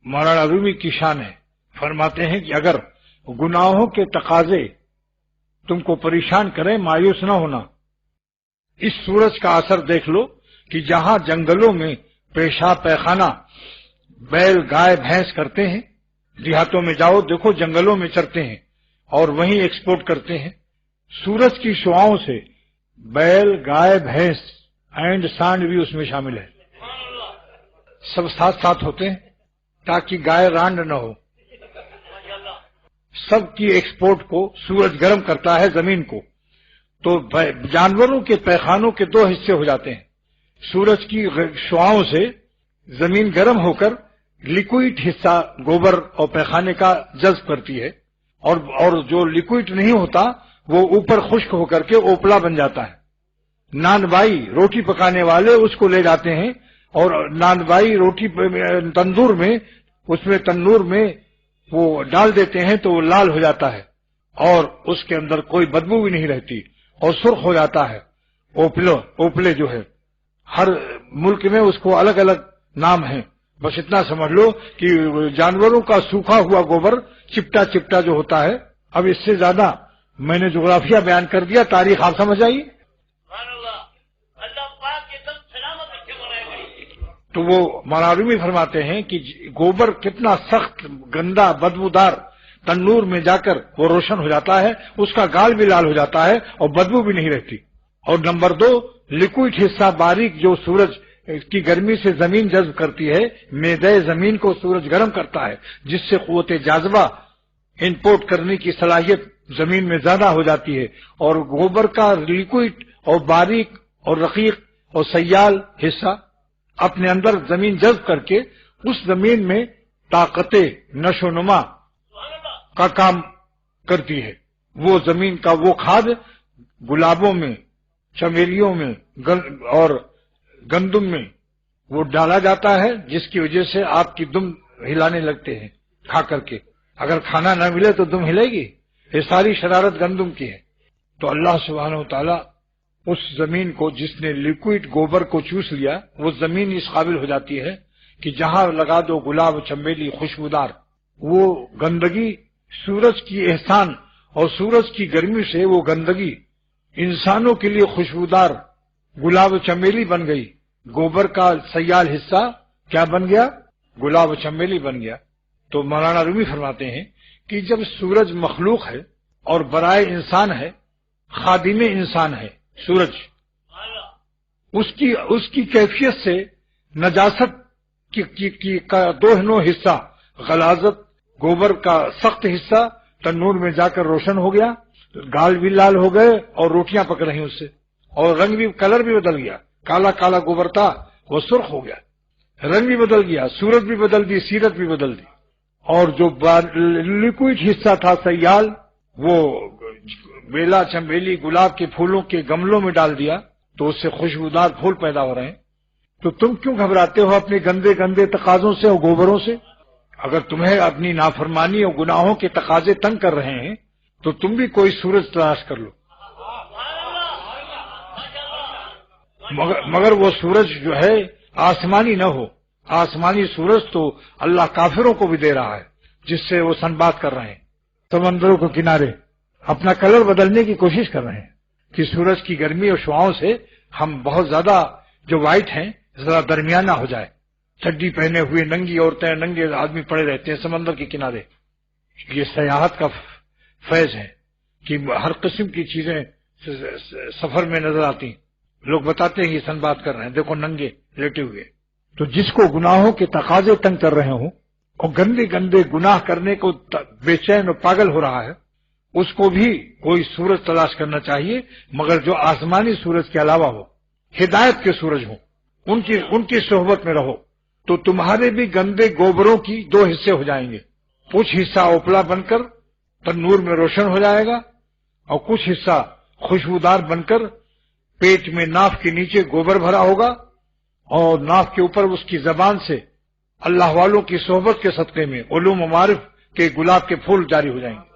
مولانا رومی کی شان ہے، فرماتے ہیں کہ اگر گناہوں کے تقاضے تم کو پریشان کریں مایوس نہ ہونا۔ اس سورج کا اثر دیکھ لو کہ جہاں جنگلوں میں پیشاب پیخانہ بیل گائے بھینس کرتے ہیں، دیہاتوں میں جاؤ دیکھو جنگلوں میں چرتے ہیں اور وہیں ایکسپورٹ کرتے ہیں، سورج کی شعاؤں سے بیل گائے بھینس اینڈ سانڈ بھی اس میں شامل ہے، سب ساتھ ساتھ ہوتے ہیں تاکہ گائے رانڈ نہ ہو۔ سب کی ایکسپورٹ کو سورج گرم کرتا ہے زمین کو، تو جانوروں کے پیخانوں کے دو حصے ہو جاتے ہیں، سورج کی شعاؤں سے زمین گرم ہو کر لیکوئڈ حصہ گوبر اور پیخانے کا جذب کرتی ہے، اور جو لیکوئڈ نہیں ہوتا وہ اوپر خشک ہو کر کے اوپلا بن جاتا ہے۔ نان بائی روٹی پکانے والے اس کو لے جاتے ہیں اور نان بائی روٹی تندور میں وہ ڈال دیتے ہیں تو وہ لال ہو جاتا ہے اور اس کے اندر کوئی بدبو بھی نہیں رہتی اور سرخ ہو جاتا ہے۔ اوپلے جو ہے ہر ملک میں اس کو الگ الگ نام ہیں، بس اتنا سمجھ لو کہ جانوروں کا سوکھا ہوا گوبر چپٹا چپٹا جو ہوتا ہے۔ اب اس سے زیادہ میں نے جغرافیہ بیان کر دیا، تاریخ آپ سمجھ آئی۔ تو وہ مولانا رومی فرماتے ہیں کہ گوبر کتنا سخت گندا بدبودار تنور میں جا کر وہ روشن ہو جاتا ہے، اس کا گال بھی لال ہو جاتا ہے اور بدبو بھی نہیں رہتی۔ اور نمبر 2، لیکوئڈ حصہ باریک جو سورج کی گرمی سے زمین جذب کرتی ہے، میدے زمین کو سورج گرم کرتا ہے جس سے قوت جاذبہ امپورٹ کرنے کی صلاحیت زمین میں زیادہ ہو جاتی ہے، اور گوبر کا لیکوئڈ اور باریک اور رقیق اور سیال حصہ اپنے اندر زمین جذب کر کے اس زمین میں طاقت نشو و نما کا کام کرتی ہے۔ وہ زمین کا وہ کھاد گلابوں میں، چمیلیوں میں اور گندم میں وہ ڈالا جاتا ہے، جس کی وجہ سے آپ کی دم ہلانے لگتے ہیں کھا کر کے۔ اگر کھانا نہ ملے تو دم ہلے گی، یہ ساری شرارت گندم کی ہے۔ تو اللہ سبحانہ و تعالی اس زمین کو جس نے لیکوئڈ گوبر کو چوس لیا، وہ زمین اس قابل ہو جاتی ہے کہ جہاں لگا دو گلاب چنبیلی خوشبودار۔ وہ گندگی سورج کی احسان اور سورج کی گرمی سے وہ گندگی انسانوں کے لیے خوشبودار گلاب چنبیلی بن گئی۔ گوبر کا سیال حصہ کیا بن گیا؟ گلاب چنبیلی بن گیا۔ تو مولانا رومی فرماتے ہیں کہ جب سورج مخلوق ہے اور برائے انسان ہے، خادم انسان ہے سورج، اس کی کیفیت سے نجاست کا دو حصہ، غلاظت گوبر کا سخت حصہ تنور میں جا کر روشن ہو گیا، گال بھی لال ہو گئے اور روٹیاں پک رہی اس سے، اور رنگ بھی، کلر بھی بدل گیا، کالا کالا گوبر تھا وہ سرخ ہو گیا، رنگ بھی بدل گیا، صورت بھی بدل دی، سیرت بھی بدل دی۔ اور جو لیکوئڈ حصہ تھا سیال، وہ بیلا چنبیلی گلاب کے پھولوں کے گملوں میں ڈال دیا تو اس سے خوشبودار پھول پیدا ہو رہے ہیں۔ تو تم کیوں گھبراتے ہو اپنے گندے گندے تقاضوں سے اور گوبروں سے؟ اگر تمہیں اپنی نافرمانی اور گناہوں کے تقاضے تنگ کر رہے ہیں تو تم بھی کوئی سورج تلاش کر لو، مگر وہ سورج جو ہے آسمانی نہ ہو۔ آسمانی سورج تو اللہ کافروں کو بھی دے رہا ہے جس سے وہ سنبات کر رہے ہیں، سمندروں کے کنارے اپنا کلر بدلنے کی کوشش کر رہے ہیں کہ سورج کی گرمی اور شعاؤں سے ہم بہت زیادہ جو وائٹ ہیں ذرا درمیانہ ہو جائے۔ چڈی پہنے ہوئے ننگی عورتیں، ننگے آدمی پڑے رہتے ہیں سمندر کے کنارے۔ یہ سیاحت کا فیض ہے کہ ہر قسم کی چیزیں سفر میں نظر آتی ہیں، لوگ بتاتے ہیں یہ سن بات کر رہے ہیں، دیکھو ننگے لیٹے ہوئے۔ تو جس کو گناہوں کے تقاضے تنگ کر رہے ہوں اور گندے گندے گناہ کرنے کو بے چین اور پاگل ہو رہا ہے، اس کو بھی کوئی سورج تلاش کرنا چاہیے، مگر جو آسمانی سورج کے علاوہ ہو، ہدایت کے سورج ہوں، ان کی صحبت میں رہو تو تمہارے بھی گندے گوبروں کی دو حصے ہو جائیں گے۔ کچھ حصہ اوپلا بن کر تنور میں روشن ہو جائے گا اور کچھ حصہ خوشبودار بن کر پیٹ میں ناف کے نیچے گوبر بھرا ہوگا اور ناف کے اوپر اس کی زبان سے اللہ والوں کی صحبت کے صدقے میں علوم و معارف کے گلاب کے پھول جاری ہو جائیں گے۔